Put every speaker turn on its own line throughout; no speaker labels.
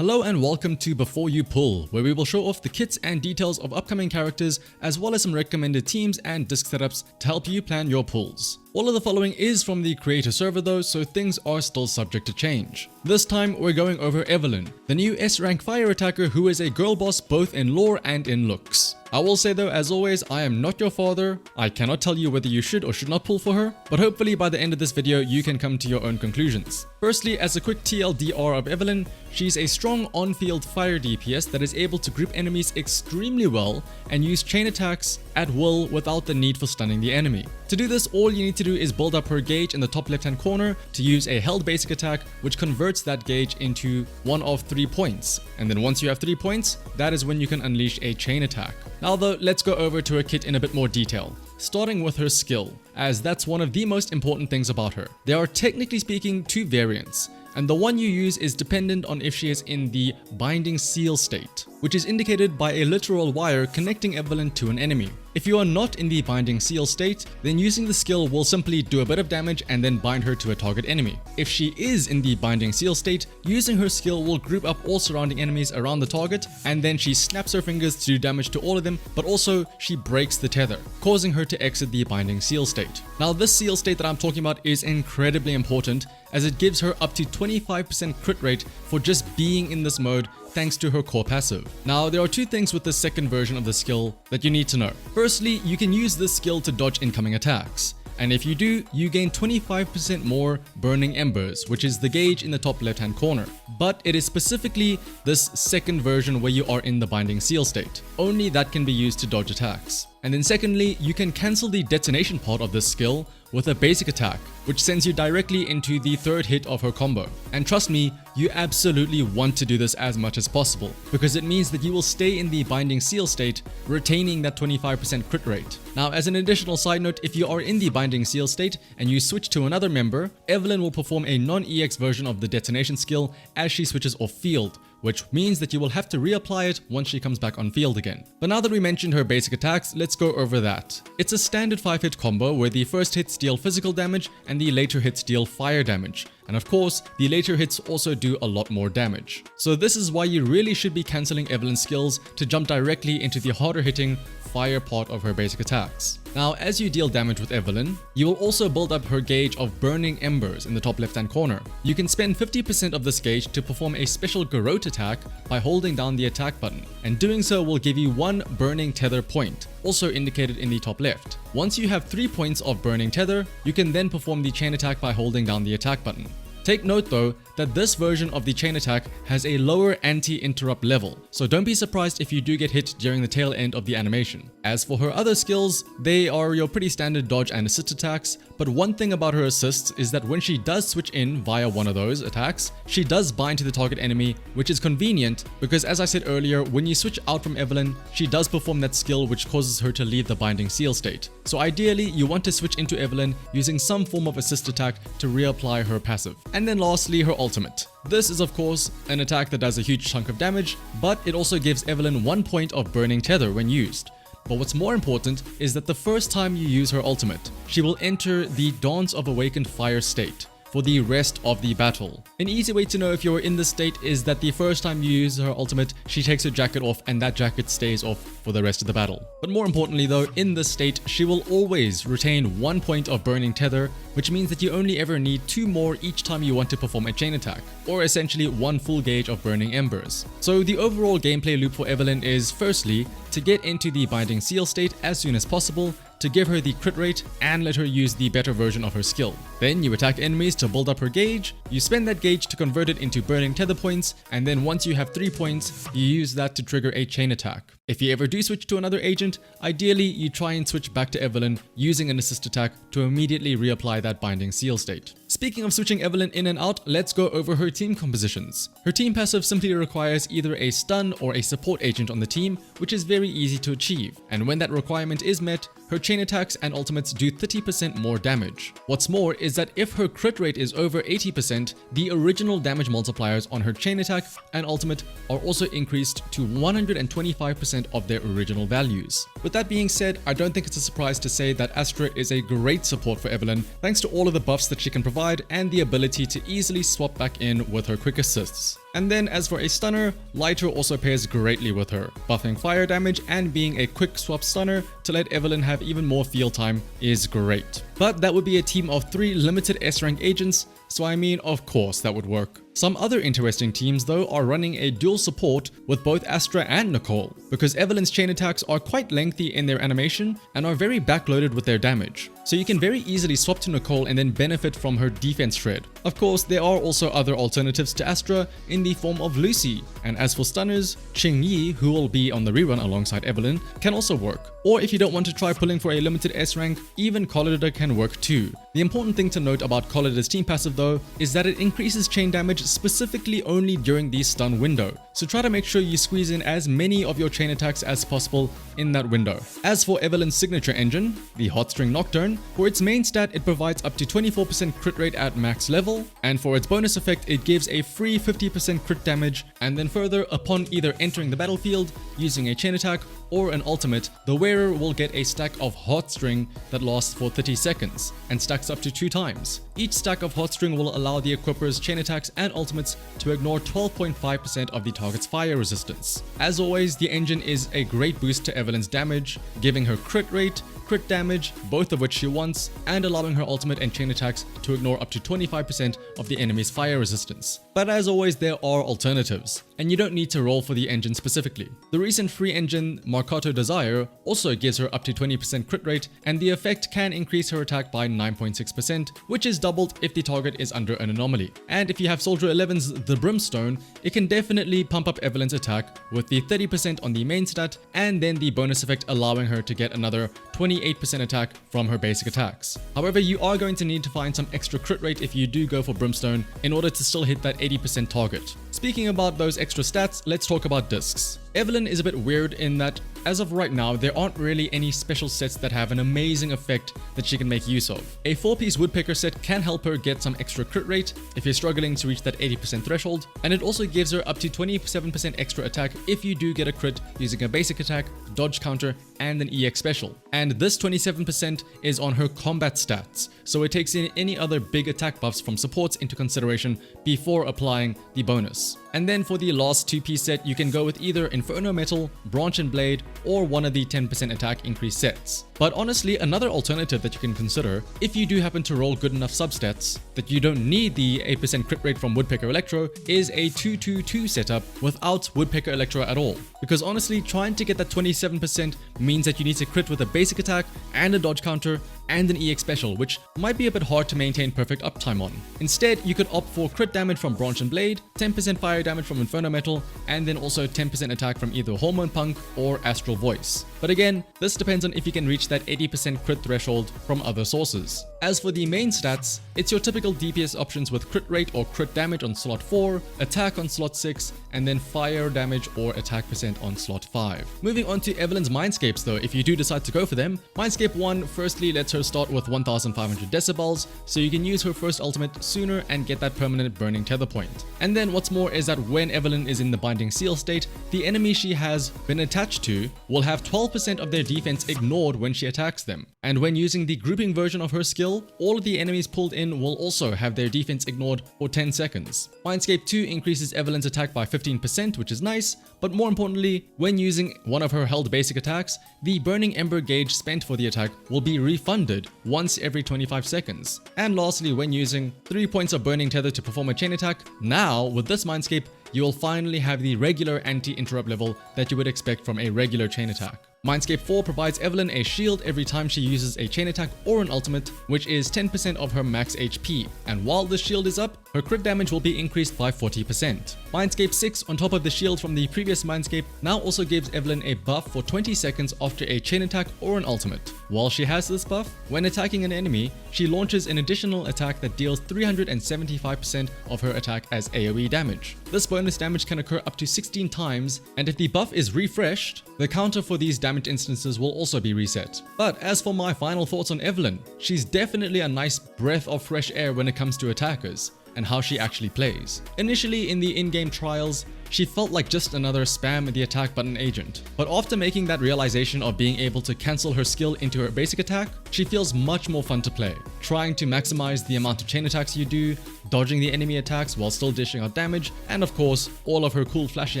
Hello and welcome to Before You Pull, where we will show off the kits and details of upcoming characters as well as some recommended teams and disc setups to help you plan your pulls. All of the following is from the creator server though, so things are still subject to change. This time we're going over Evelyn, the new S-rank fire attacker who is a girl boss both in lore and in looks. I will say though, as always, I am not your father. I cannot tell you whether you should or should not pull for her, but hopefully by the end of this video you can come to your own conclusions. Firstly, as a quick TLDR of Evelyn, she's a strong on-field fire DPS that is able to group enemies extremely well and use chain attacks at will without the need for stunning the enemy. To do this, all you need to do is build up her gauge in the top left hand corner to use a held basic attack which converts that gauge into one of 3 points. And then once you have 3 points, that is when you can unleash a chain attack. Now though, let's go over to her kit in a bit more detail, starting with her skill, as that's one of the most important things about her. There are technically speaking 2 variants, and the one you use is dependent on if she is in the binding seal state, which is indicated by a literal wire connecting Evelyn to an enemy. If you are not in the binding seal state, then using the skill will simply do a bit of damage and then bind her to a target enemy. If she is in the binding seal state, using her skill will group up all surrounding enemies around the target, and then she snaps her fingers to do damage to all of them, but also she breaks the tether, causing her to exit the binding seal state. Now this seal state that I'm talking about is incredibly important, as it gives her up to 25% crit rate for just being in this mode thanks to her core passive. Now there are 2 things with the second version of the skill that you need to know. Firstly, you can use this skill to dodge incoming attacks. And if you do, you gain 25% more burning embers, which is the gauge in the top left hand corner. But it is specifically this second version where you are in the binding seal state. Only that can be used to dodge attacks. And then secondly, you can cancel the detonation part of this skill with a basic attack, which sends you directly into the 3rd hit of her combo. And trust me, you absolutely want to do this as much as possible, because it means that you will stay in the binding seal state, retaining that 25% crit rate. Now, as an additional side note, if you are in the binding seal state and you switch to another member, Evelyn will perform a non-EX version of the detonation skill as she switches off field, which means that you will have to reapply it once she comes back on field again. But now that we mentioned her basic attacks, let's go over that. It's a standard 5-hit combo where the first hits deal physical damage and the later hits deal fire damage. And of course, the later hits also do a lot more damage. So this is why you really should be cancelling Evelyn's skills to jump directly into the harder hitting fire part of her basic attacks. Now, as you deal damage with Evelyn, you will also build up her gauge of burning embers in the top left hand corner. You can spend 50% of this gauge to perform a special garrote attack by holding down the attack button, and doing so will give you 1 burning tether point, also indicated in the top left. Once you have 3 points of burning tether, you can then perform the chain attack by holding down the attack button. Take note though that this version of the chain attack has a lower anti-interrupt level, so don't be surprised if you do get hit during the tail end of the animation. As for her other skills, they are your pretty standard dodge and assist attacks, but one thing about her assists is that when she does switch in via one of those attacks, she does bind to the target enemy, which is convenient because, as I said earlier, when you switch out from Evelyn, she does perform that skill which causes her to leave the binding seal state. So ideally, you want to switch into Evelyn using some form of assist attack to reapply her passive. And then lastly, her ultimate. This is of course an attack that does a huge chunk of damage, but it also gives Evelyn 1 point of burning tether when used. But what's more important is that the first time you use her ultimate, she will enter the Dance of Awakened Fire state for the rest of the battle. An easy way to know if you're in this state is that the first time you use her ultimate, she takes her jacket off and that jacket stays off for the rest of the battle. But more importantly though, in this state, she will always retain 1 point of burning tether, which means that you only ever need 2 more each time you want to perform a chain attack, or essentially 1 full gauge of burning embers. So the overall gameplay loop for Evelyn is firstly, to get into the binding seal state as soon as possible, to give her the crit rate and let her use the better version of her skill. Then you attack enemies to build up her gauge, you spend that gauge to convert it into burning tether points, and then once you have 3 points, you use that to trigger a chain attack. If you ever do switch to another agent, ideally you try and switch back to Evelyn using an assist attack to immediately reapply that binding seal state. Speaking of switching Evelyn in and out, let's go over her team compositions. Her team passive simply requires either a stun or a support agent on the team, which is very easy to achieve, and when that requirement is met, her chain attacks and ultimates do 30% more damage. What's more is that if her crit rate is over 80%, the original damage multipliers on her chain attack and ultimate are also increased to 125% of their original values. With that being said, I don't think it's a surprise to say that Astra is a great support for Evelyn, thanks to all of the buffs that she can provide and the ability to easily swap back in with her quick assists. And then as for a stunner, Lighter also pairs greatly with her. Buffing fire damage and being a quick swap stunner to let Evelyn have even more field time is great. But that would be a team of 3 limited S-rank agents, so I mean, of course that would work. Some other interesting teams though are running a dual support with both Astra and Nicole, because Evelyn's chain attacks are quite lengthy in their animation and are very backloaded with their damage. So you can very easily swap to Nicole and then benefit from her defense shred. Of course, there are also other alternatives to Astra in the form of Lucy, and as for stunners, Ching Yi, who will be on the rerun alongside Evelyn, can also work. Or if you don't want to try pulling for a limited S rank, even Collider can work too. The important thing to note about Collider's team passive though is that it increases chain damage specifically only during the stun window. So try to make sure you squeeze in as many of your chain attacks as possible in that window. As for Evelyn's signature engine, the Hot String Nocturne, for its main stat it provides up to 24% crit rate at max level, and for its bonus effect it gives a free 50% crit damage, and then further, upon either entering the battlefield, using a chain attack, or an ultimate, the wearer will get a stack of Hot String that lasts for 30 seconds and stacks up to 2 times. Each stack of Hot String will allow the equipper's chain attacks and ultimates to ignore 12.5% of the target's fire resistance. As always, the engine is a great boost to Evelyn's damage, giving her crit rate, crit damage, both of which she wants, and allowing her ultimate and chain attacks to ignore up to 25% of the enemy's fire resistance. But as always, there are alternatives, and you don't need to roll for the engine specifically. The recent free engine Marcato Desire also gives her up to 20% crit rate, and the effect can increase her attack by 9.6%, which is doubled if the target is under an anomaly. And if you have Soldier 11's The Brimstone, it can definitely pump up Evelyn's attack with the 30% on the main stat, and then the bonus effect allowing her to get another 28% attack from her basic attacks. However, you are going to need to find some extra crit rate if you do go for Brimstone in order to still hit that 80% target. Speaking about those extra stats, let's talk about discs. Evelyn is a bit weird in that, as of right now, there aren't really any special sets that have an amazing effect that she can make use of. A 4-piece Woodpecker set can help her get some extra crit rate if you're struggling to reach that 80% threshold, and it also gives her up to 27% extra attack if you do get a crit using a basic attack, dodge counter, and an EX special. And this 27% is on her combat stats, so it takes in any other big attack buffs from supports into consideration before applying the bonus. And then for the last 2-piece set, you can go with either Inferno Metal, Branch and Blade, or one of the 10% attack increase sets. But honestly, another alternative that you can consider, if you do happen to roll good enough substats that you don't need the 8% crit rate from Woodpecker Electro, is a 2-2-2 setup without Woodpecker Electro at all. Because honestly, trying to get that 27% means that you need to crit with a basic attack and a dodge counter and an EX special, which might be a bit hard to maintain perfect uptime on. Instead, you could opt for crit damage from Branch and Blade, 10% fire damage from Inferno Metal, and then also 10% attack from either Hormone Punk or Astral Voice. But again, this depends on if you can reach that 80% crit threshold from other sources. As for the main stats, it's your typical DPS options with crit rate or crit damage on slot 4, attack on slot 6, and then fire damage or attack percent on slot 5. Moving on to Evelyn's Mindscapes though, if you do decide to go for them, Mindscape 1 firstly lets her start with 1500 decibels, so you can use her first ultimate sooner and get that permanent burning tether point. And then what's more is that when Evelyn is in the binding seal state, the enemy she has been attached to will have 12% of their defense ignored when she attacks them. And when using the grouping version of her skill, all of the enemies pulled in will also have their defense ignored for 10 seconds. Mindscape 2 increases Evelyn's attack by 15%, which is nice, but more importantly, when using one of her held basic attacks, the Burning Ember gauge spent for the attack will be refunded once every 25 seconds. And lastly, when using 3 points of Burning Tether to perform a chain attack, now with this Mindscape, you will finally have the regular anti-interrupt level that you would expect from a regular chain attack. Mindscape 4 provides Evelyn a shield every time she uses a chain attack or an ultimate, which is 10% of her max HP, and while this shield is up, her crit damage will be increased by 40%. Mindscape 6, on top of the shield from the previous Mindscape, now also gives Evelyn a buff for 20 seconds after a chain attack or an ultimate. While she has this buff, when attacking an enemy, she launches an additional attack that deals 375% of her attack as AoE damage. This bonus damage can occur up to 16 times, and if the buff is refreshed, the counter for these damage instances will also be reset. But as for my final thoughts on Evelyn, she's definitely a nice breath of fresh air when it comes to attackers and how she actually plays. Initially in the in-game trials, she felt like just another spam the attack button agent. But after making that realization of being able to cancel her skill into her basic attack, she feels much more fun to play. Trying to maximize the amount of chain attacks you do, dodging the enemy attacks while still dishing out damage, and of course, all of her cool flashy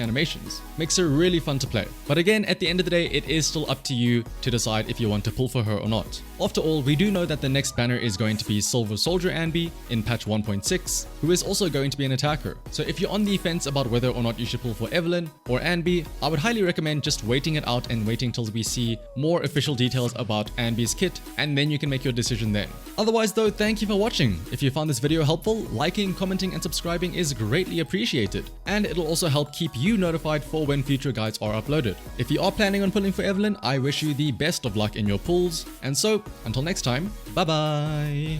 animations. Makes her really fun to play. But again, at the end of the day, it is still up to you to decide if you want to pull for her or not. After all, we do know that the next banner is going to be Silver Soldier Anby in patch 1.6, who is also going to be an attacker. So if you're on the fence about whether or not you should pull for Evelyn or Anby, I would highly recommend just waiting it out and waiting till we see more official details about Anby's kit, and then you can make your decision then. Otherwise though, thank you for watching. If you found this video helpful, liking, commenting, and subscribing is greatly appreciated, and it'll also help keep you notified for when future guides are uploaded. If you are planning on pulling for Evelyn, I wish you the best of luck in your pulls, and so, until next time, bye bye!